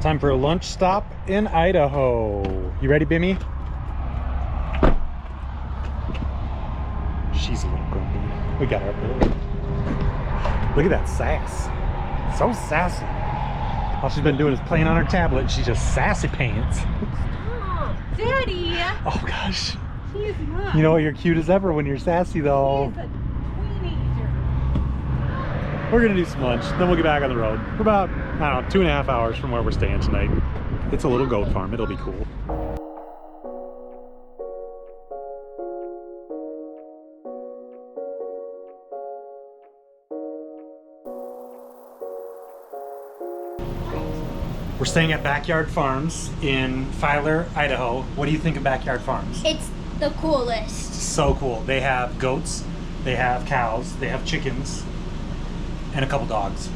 Time for a lunch stop in Idaho. You ready, Bimmy? She's a little grumpy. We got her up there. Look at that sass. So sassy. All she's been doing is playing on her tablet and she's just sassy pants. Oh, Daddy! Oh gosh. She is not. You know what? You're cute as ever when you're sassy though. She is a teenager. We're gonna do some lunch, then we'll get back on the road. We're about, I don't know, 2.5 hours from where we're staying tonight. It's a little goat farm, it'll be cool. We're staying at Backyard Farms in Filer, Idaho. What do you think of Backyard Farms? It's the coolest. So cool. They have goats, they have cows, they have chickens, and a couple dogs.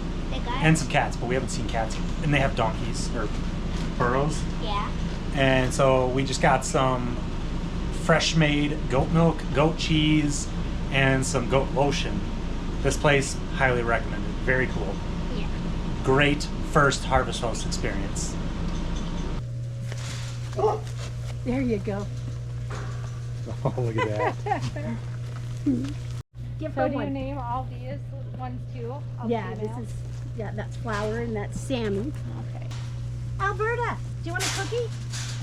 And some cats, but we haven't seen cats yet. And they have donkeys, or burros. Yeah. And so we just got some fresh made goat milk, goat cheese, and some goat lotion. This place, highly recommended. Very cool. Yeah. Great first Harvest Host experience. Oh, there you go. Oh, look at that. So do you name all these ones too? Yeah, this is, that's Flower and that's Sammy. Okay. Alberta, do you want a cookie?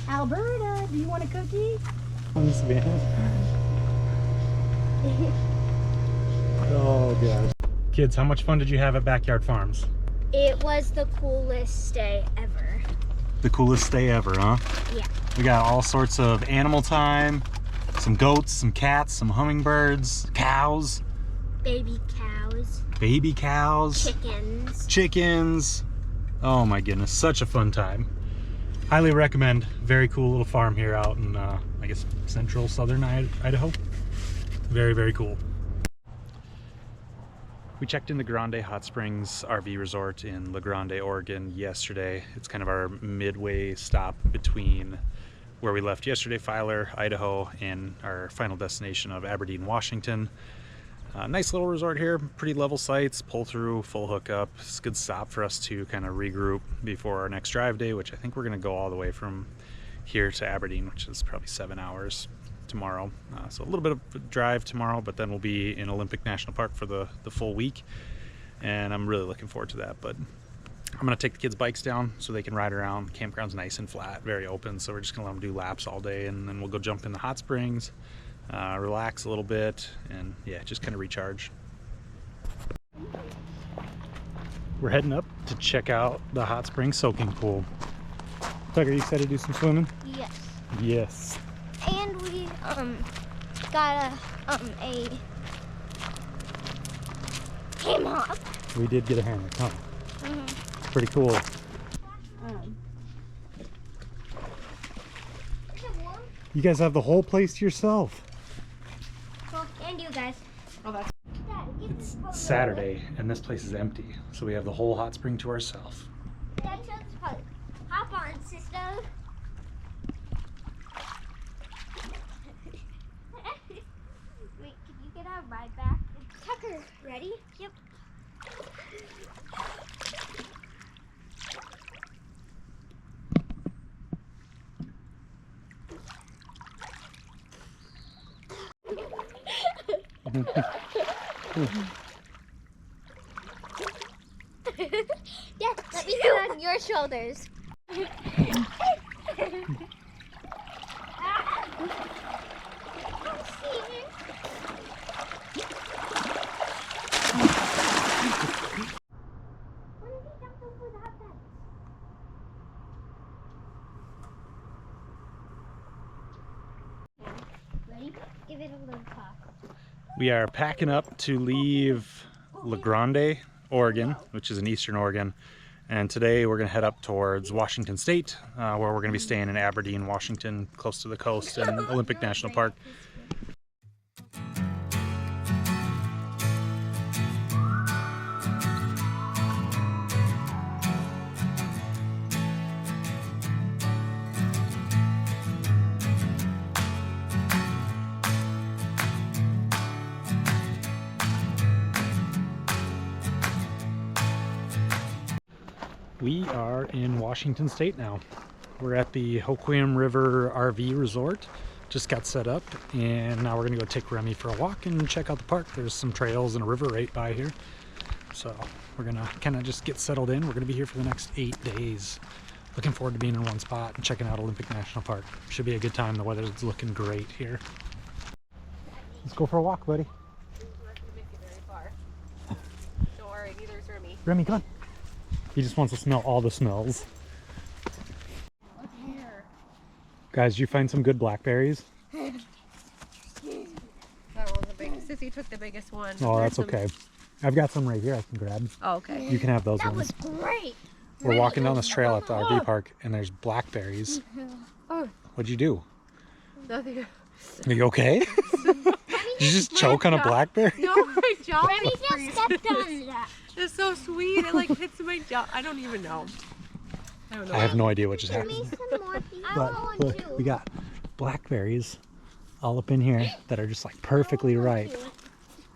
Alberta, do you want a cookie? Oh gosh. Kids, how much fun did you have at Backyard Farms? It was the coolest day ever. The coolest day ever, huh? Yeah. We got all sorts of animal time, some goats, some cats, some hummingbirds, cows. Baby cows. Baby cows. Chickens. Chickens. Oh my goodness, such a fun time. Highly recommend. Very cool little farm here out in, I guess, central southern Idaho. Very, very cool. We checked in the Grande Hot Springs RV Resort in La Grande, Oregon yesterday. It's kind of our midway stop between where we left yesterday, Filer, Idaho, and our final destination of Aberdeen, Washington. Nice little resort here, pretty level sites, pull through, full hookup. It's a good stop for us to kind of regroup before our next drive day, which I think we're going to go all the way from here to Aberdeen, which is probably 7 hours tomorrow. So a little bit of a drive tomorrow, but then we'll be in Olympic National Park for the full week. And I'm really looking forward to that. But I'm going to take the kids' bikes down so they can ride around. The campground's nice and flat, very open. So we're just going to let them do laps all day. And then we'll go jump in the hot springs, relax a little bit, and yeah, just kind of recharge. We're heading up to check out the hot spring soaking pool. Tucker, you excited to do some swimming? Yes. Yes. And we got a hammock. We did get a hammock, huh? Mm-hmm. Pretty cool. Is it warm? You guys have the whole place to yourself. Well, and you guys. Oh, that's Dad, give It's me the Saturday and this place is empty, so we have the whole hot spring to ourselves. Dad, show this part. Hop on, sister. Wait, can you get our ride back? Tucker, ready? Yep. Yeah, let me sit on your shoulders. Ready? Give it a little pop. We are packing up to leave La Grande, Oregon, which is in eastern Oregon. And today we're going to head up towards Washington State, where we're going to be staying in Aberdeen, Washington, close to the coast and Olympic National Park. We are in Washington State now. We're at the Hoquiam River RV Resort. Just got set up, and now we're gonna go take Remy for a walk and check out the park. There's some trails and a river right by here. So we're gonna kind of just get settled in. We're gonna be here for the next 8 days. Looking forward to being in one spot and checking out Olympic National Park. Should be a good time. The weather's looking great here. Let's go for a walk, buddy. Don't worry, neither is Remy. Remy, come on. He just wants to smell all the smells. What's here? Guys, did you find some good blackberries? That one's the biggest. Sissy took the biggest one. Oh, There's that's some- okay. I've got some right here I can grab. Oh, okay. You can have those That ones. was great. We're walking down this trail at the RV park, and there's blackberries. Oh, What'd you do? nothing. Are you okay? Did you just choke on a blackberry? No, my jaw. Remy just stepped on that. It's so sweet. It like hits my jaw. I don't even know. I don't know. I have no idea what just Give me happened. some more. I But want one look, too. we got blackberries all up in here that are just like perfectly ripe.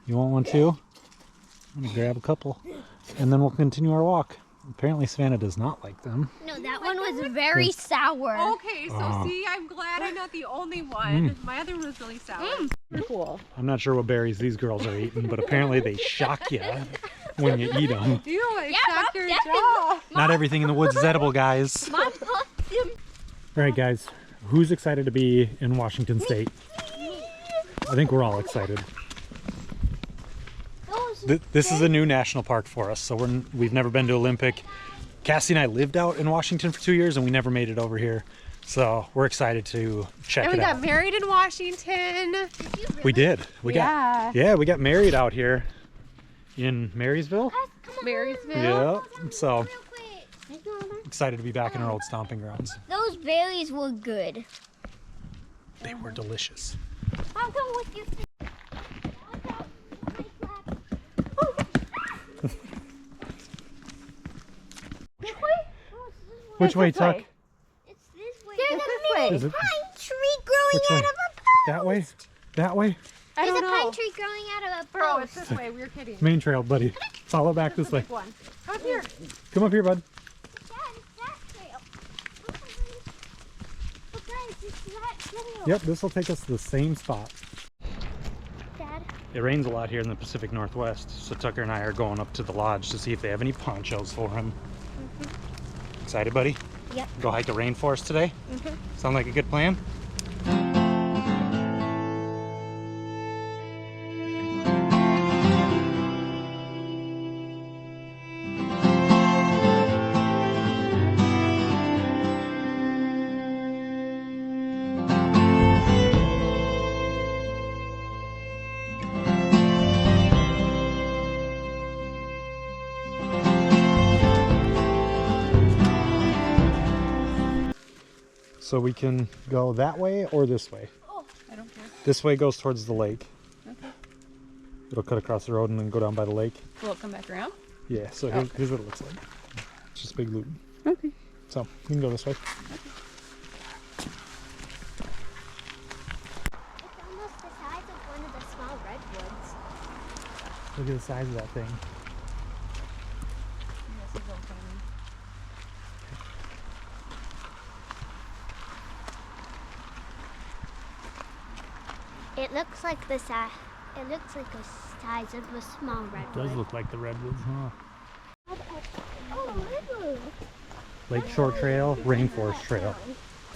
You want one too? I'm gonna grab a couple, and then we'll continue our walk. Apparently Savannah does not like them. No, that one was very sour. Okay, so Oh. see, I'm glad I'm not the only one. My other one was really sour. Cool. I'm not sure what berries these girls are eating, but apparently they shock you when you eat them. Ew, it Yeah, shocked Mom, your definitely. jaw. Not everything in the woods is edible, guys. Mom puffed them. All right, guys, who's excited to be in Washington State? I think we're all excited. This is a new national park for us, so we've never been to Olympic. Cassie and I lived out in Washington for 2 years, and we never made it over here. So we're excited to check And we it got out. married in Washington. We did. We Yeah. we got married out here in Marysville. Marysville. Yeah. So Real quick. excited to be back in our old stomping grounds. Those berries were good. They were delicious. I'll come with you. Which way, Tuck? It's this way. It's this way. Is it Pine tree growing Which way? out of a post. that way? That way? I There's don't a know. pine tree growing out of a Bro, it's post. this way. We were kidding. Main trail, buddy. Follow back This this way. big one. Come here. Come up here, bud. Dad, it's that trail. But guys, it's that trail. Yep, this will take us to the same spot. Dad, It rains a lot here in the Pacific Northwest, so Tucker and I are going up to the lodge to see if they have any ponchos for him. Excited, buddy? Yep. Go hike the rainforest today? Sound like a good plan? So we can go that way or this way. I don't care. This way goes towards the lake. Okay. It'll cut across the road and then go down by the lake. Will it come back around? Yeah, so here's what it looks like. It's just a big loop. Okay. So we can go this way. it's almost the size of one of the small redwoods. Look at the size of that thing. It looks like the size. It looks like the size of a small redwood. Does look like the redwoods, huh? Oh, river. Lakeshore Trail, Rainforest Trail.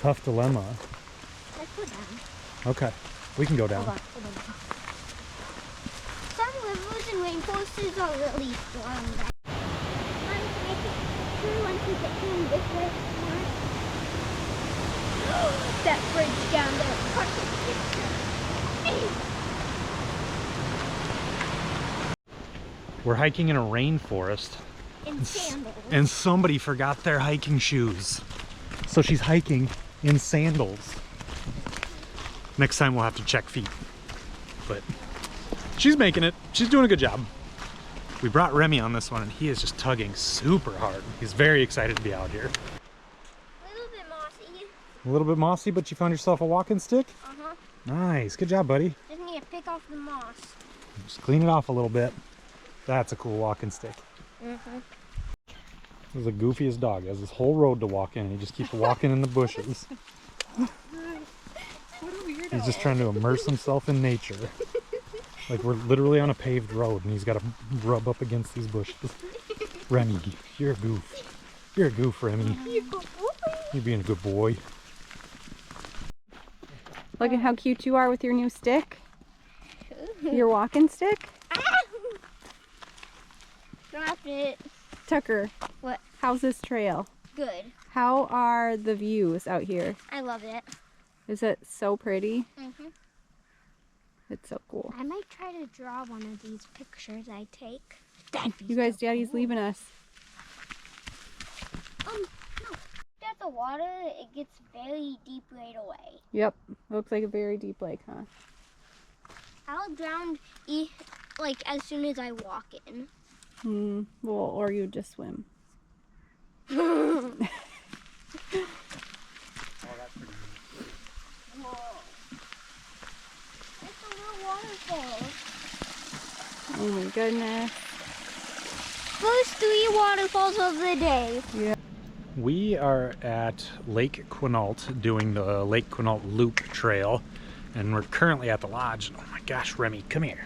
Tough dilemma. Let's go down. Okay, we can go down. Some rivers and rainforests are really strong. Once we get down this way, that bridge down there. We're hiking in a rainforest, In sandals. and somebody forgot their hiking shoes. So she's hiking in sandals. Next time we'll have to check feet. But she's making it. She's doing a good job. We brought Remy on this one, and he is just tugging super hard. He's very excited to be out here. A little bit mossy. A little bit mossy, but you found yourself a walking stick? Uh-huh. Nice, good job, buddy. Just need to pick off the moss. Just clean it off a little bit. That's a cool walking stick. This is the goofiest dog. He has this whole road to walk in, and he just keeps walking in the bushes. What a weirdo. He's just trying to immerse himself in nature. Like we're literally on a paved road, and he's got to rub up against these bushes. Remy, you're a goof. You're a goof, Remy. You're being a good boy. Look at how cute you are with your new stick. Your walking stick. Drop it. Tucker, What? how's this trail? Good. How are the views out here? I love it. Is it so pretty? Mhm. It's so cool. I might try to draw one of these pictures I take. You guys, Daddy's leaving us. No. At the water, it gets very deep right away. Yep. Looks like a very deep lake, huh? I'll drown like as soon as I walk in. Well, or you just swim. Whoa. It's a little waterfall. Oh my goodness. First 3 waterfalls of the day. Yeah. We are at Lake Quinault doing the Lake Quinault Loop Trail, and we're currently at the lodge. Oh my gosh, Remy, come here.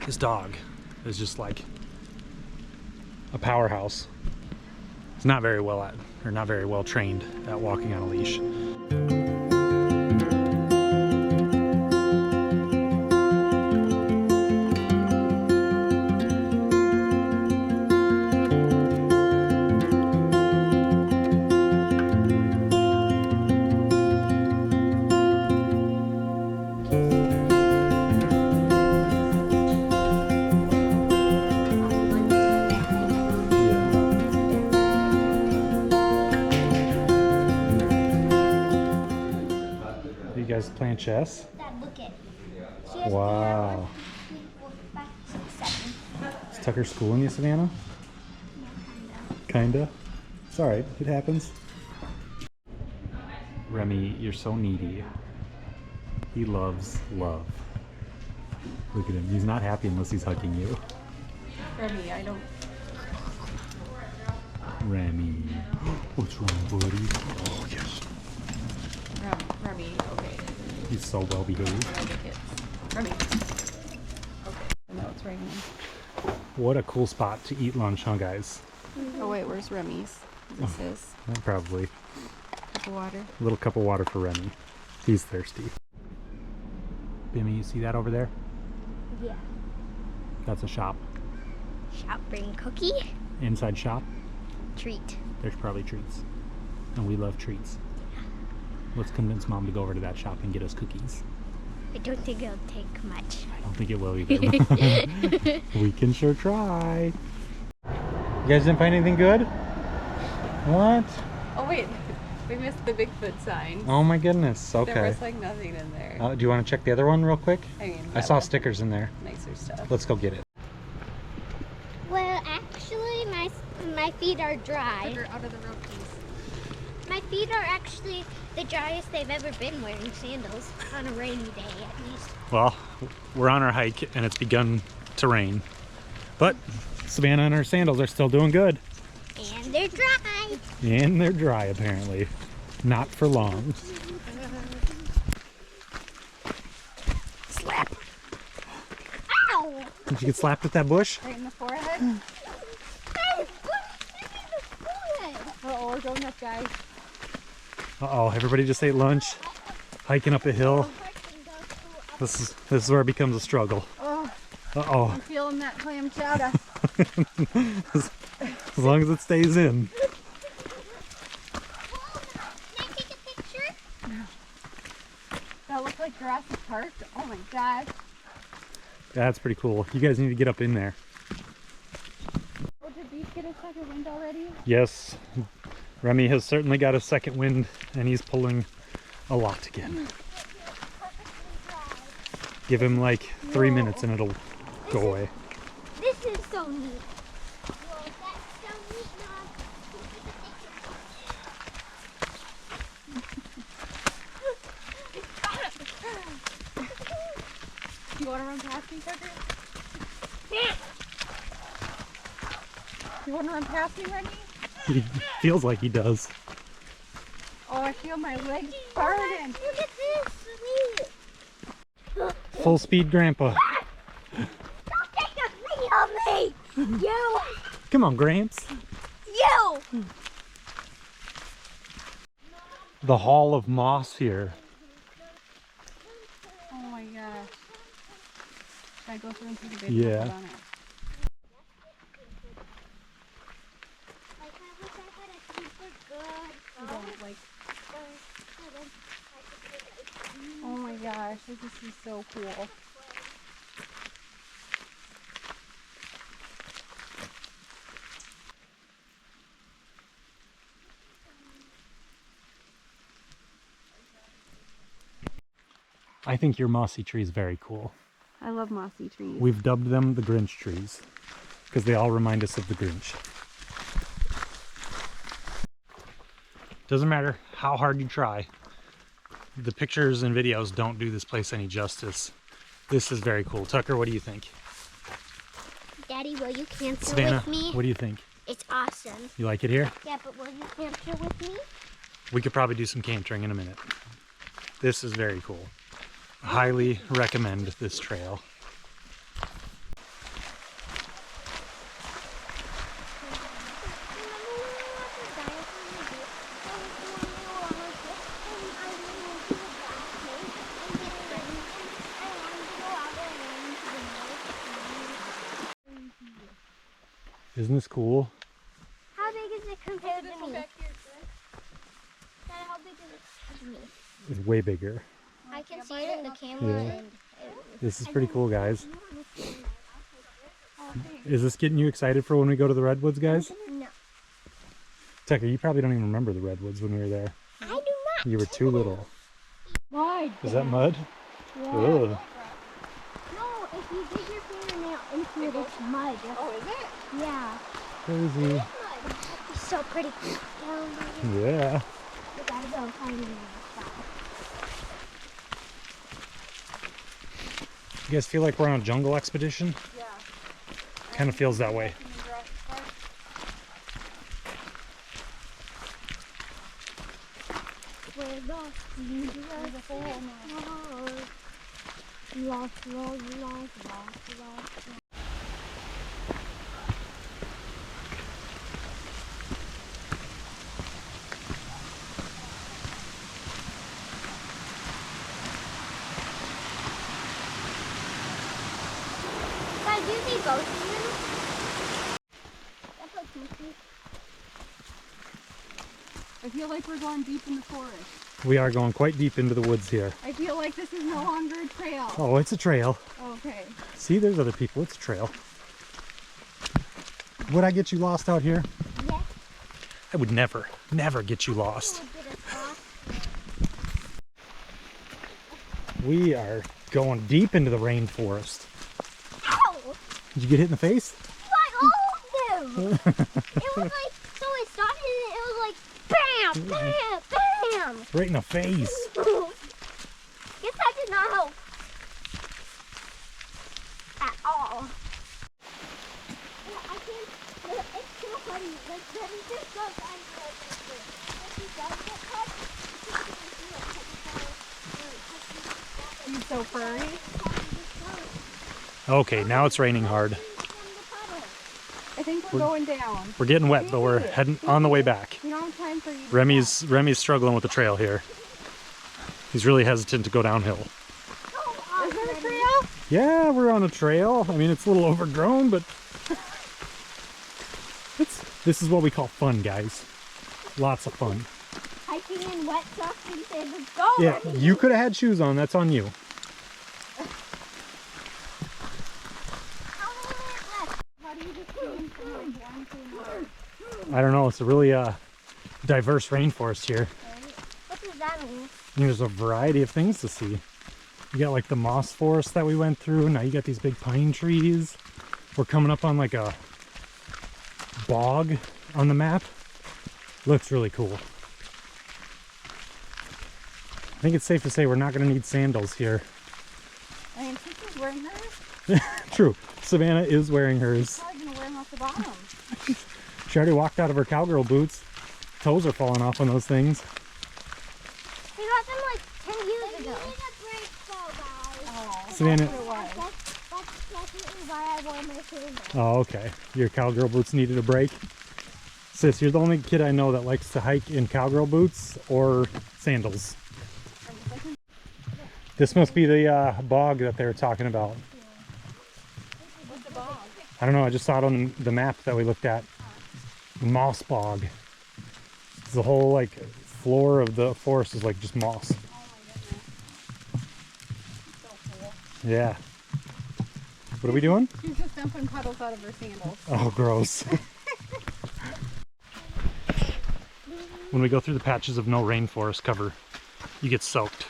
This dog is just like a powerhouse. He's not very well trained at walking on a leash. You guys playing chess? Dad, look it. She has Wow. 3, 4, 5, 6, 7. Is Tucker schooling you, Savannah? Kinda. It's alright, it happens. Remy, you're so needy. He loves love. Look at him. He's not happy unless he's hugging you. Remy, I don't. Remy. What's wrong, buddy? Oh, yes. Remy, okay. He's so well behaved. Remy. Okay. Now it's raining. What a cool spot to eat lunch, huh, guys? Oh wait, where's Remy's? This is Probably. cup of water. A little cup of water for Remy. He's thirsty. Bimmy, you see that over there? Yeah. That's a shop. Shop bring cookie. Inside shop, Treat. there's probably treats. And we love treats. Let's convince Mom to go over to that shop and get us cookies. I don't think it'll take much. I don't think it will either. We can sure try. You guys didn't find anything good? What? Oh wait, we missed the Bigfoot sign. Oh my goodness. There Okay. was like nothing in there. Do you want to check the other one real quick? I mean, I that saw was stickers in there. nicer stuff. Let's go get it. Well, actually, my feet are dry. Out of the road, please. My feet are actually the driest they've ever been wearing sandals on a rainy day, at least. Well, we're on our hike and it's begun to rain. But Savannah and her sandals are still doing good. And they're dry. And they're dry, apparently. Not for long. Slap! Ow! Did you get slapped with that bush? Right in the forehead. Hey, what is in the forehead? Oh, we're going up, guys. Uh-oh, everybody just ate lunch. Hiking up a hill. This is where it becomes a struggle. Oh, Uh-oh. I'm feeling that clam chowder. As long as it stays in. Can I take a picture? That looks like Jurassic Park. Oh my gosh. That's pretty cool. You guys need to get up in there. Oh, did Beef get a second wind already? Yes, Remy has certainly got a second wind and he's pulling a lot again. Give him like 3 minutes and it'll go away. This is so neat. Whoa, that's so neat, Mom. Do you want to run past me, Tucker? You want to run past me, Remy? He feels like he does. Oh, I feel my legs burning. Look at this. Sweet. Full speed grandpa. Don't take a video of me. You. Come on, Gramps. You. The Hall of Moss here. Oh my gosh. Should I go through and take a Yeah. video on it? You don't like. Oh my gosh, this is so cool. I think your mossy tree is very cool. I love mossy trees. We've dubbed them the Grinch trees because they all remind us of the Grinch. Doesn't matter how hard you try. The pictures and videos don't do this place any justice. This is very cool. Tucker, what do you think? Daddy, will you cancel Savannah, with me? what do you think? It's awesome. You like it here? Yeah, but will you cancel with me? We could probably do some cantering in a minute. This is very cool. Highly recommend this trail. Isn't this cool? How big is it compared to me? Dad, how big is it to me? It's way bigger. I can see it in the camera. Yeah. And This is pretty cool, guys. Is this getting you excited for when we go to the Redwoods, guys? no, Tucker, you probably don't even remember the Redwoods when we were there. I do not. You were too little. Why? Is that mud? Ugh. No, if you dig your fingernail into it, it's mud. Oh, is it? Yeah. Crazy. Mud. It's so pretty. Down there. Yeah. We gotta go find it. You guys feel like we're on a jungle expedition? Yeah. Kind of feels that way. We're lost in the lost, lost. Guys, do you see ghosts in them? That's like sneaky. I feel like we're going deep in the forest. We are going quite deep into the woods here. I feel like this is no longer a trail. Oh, it's a trail. Okay. See, there's other people. It's a trail. Would I get you lost out here? Yes. I would never, never get you lost. A bit of sauce. We are going deep into the rainforest. Ow! Did you get hit in the face? By all of them! It was like, so I stopped and it was like, bam, bam, bam! Right in the face. Guess that did not help. At all. I can't, it's so funny. Like, then he just goes under like this. If he does get cut, He's so furry. Okay, now it's raining hard. I think we're going down. We're getting wet, but we're heading on the way back. We don't have time for you. Remy's struggling with the trail here. He's really hesitant to go downhill. Is there a trail? Yeah, we're on a trail. I mean, it's a little overgrown, but this is what we call fun, guys. Lots of fun. Hiking in wet socks and said, let's go. Yeah, you could have had shoes on. That's on you. How do you just go from like one to another? I don't know. It's a really diverse rainforest here. What does that mean? And there's a variety of things to see. You got like the moss forest that we went through. Now you got these big pine trees. We're coming up on like a bog on the map. Looks really cool. I think it's safe to say we're not going to need sandals here. I mean, Tipsy's wearing hers. True. Savannah is wearing hers. Probably gonna wear them off the bottom. She already walked out of her cowgirl boots. Toes are falling off on those things. We got them like 10 years ago. Savannah. That's definitely why I wore my shoes. Oh, okay. Your cowgirl boots needed a break. Sis, you're the only kid I know that likes to hike in cowgirl boots or sandals. This must be the bog that they were talking about. What's the bog? I don't know, I just saw it on the map that we looked at. The moss bog. The whole like floor of the forest is like just moss. Oh my goodness. So cool. Yeah. What are we doing? She's just dumping puddles out of her sandals. Oh, gross. When we go through the patches of no rainforest cover, you get soaked.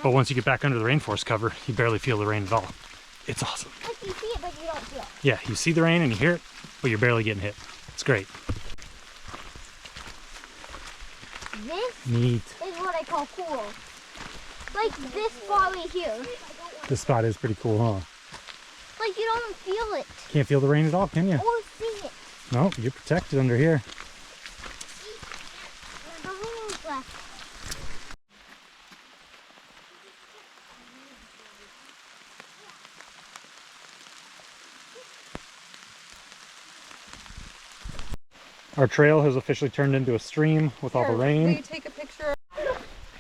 But once you get back under the rainforest cover, you barely feel the rain at all. It's awesome. Like you see it, but you don't feel it. Yeah, you see the rain and you hear it, but you're barely getting hit. It's great. This Neat. is what I call cool. Like this spot right here. This spot is pretty cool, huh? Like you don't feel it Can't feel the rain at all, can you? or see it. No, you're protected under here. Almost left. Our trail has officially turned into a stream with all the Will rain. you take a picture?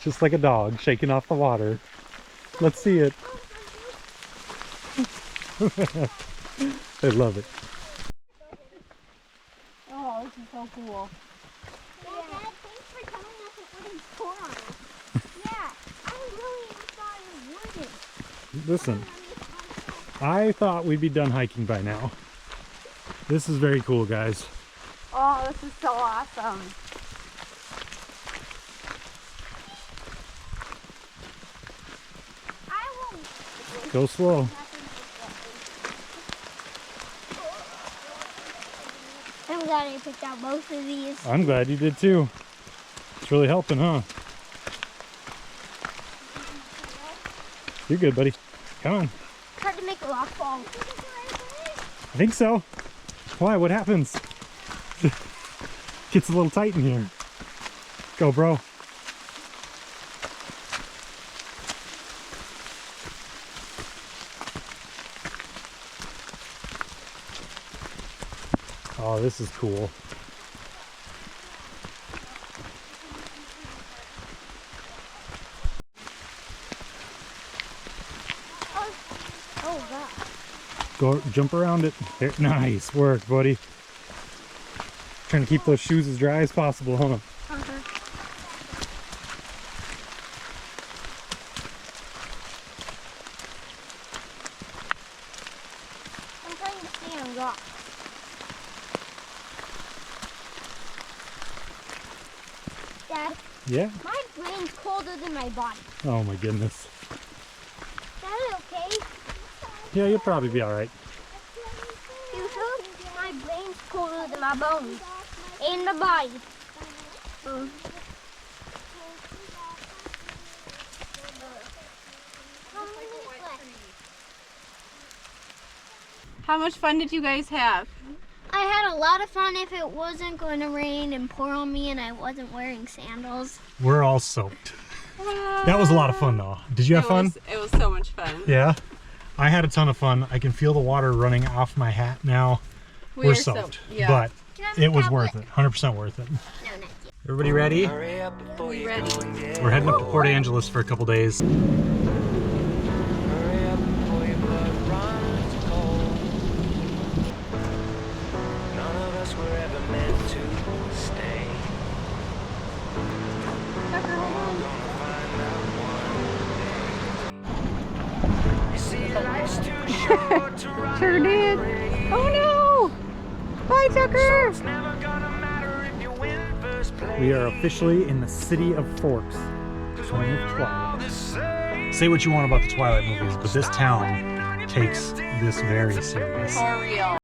Just like a dog shaking off the water. Let's see it. I love it. Oh, this is so cool. Dad, thanks for telling us it wouldn't pour on us. Yeah, I really thought it wouldn't. Listen, I thought we'd be done hiking by now. This is very cool, guys. Oh, this is so awesome. I will. Go slow. I'm glad I picked out both of these. I'm glad you did too. It's really helping, huh? You're good, buddy. Come on. Tried to make a rock fall. I think so. Why? What happens? Gets a little tight in here. Go, bro. Oh, this is cool. Oh god. Go jump around it. There, nice work, buddy. Trying to keep those shoes as dry as possible, huh? I'm trying to stay on rock. Dad, Yeah? my brain's colder than my body. Oh my goodness. Is that okay? Yeah, you'll probably be alright. You sure? My brain's colder than my bones. And my body. How much fun did you guys have? I had a lot of fun if it wasn't going to rain and pour on me and I wasn't wearing sandals. We're all soaked. That was a lot of fun though. Did you have fun? It was so much fun. Yeah? I had a ton of fun. I can feel the water running off my hat now. We're soaked. Yeah. But Can I have a it was tablet? worth it. 100% worth it. No, not yet. Everybody ready? We ready? We're heading up to Port Angeles for a couple days. Sure did. Oh no! Bye, Tucker! We are officially in the city of Forks. Home of Twilight. Say what you want about the Twilight movies, but this town takes this very serious. For real.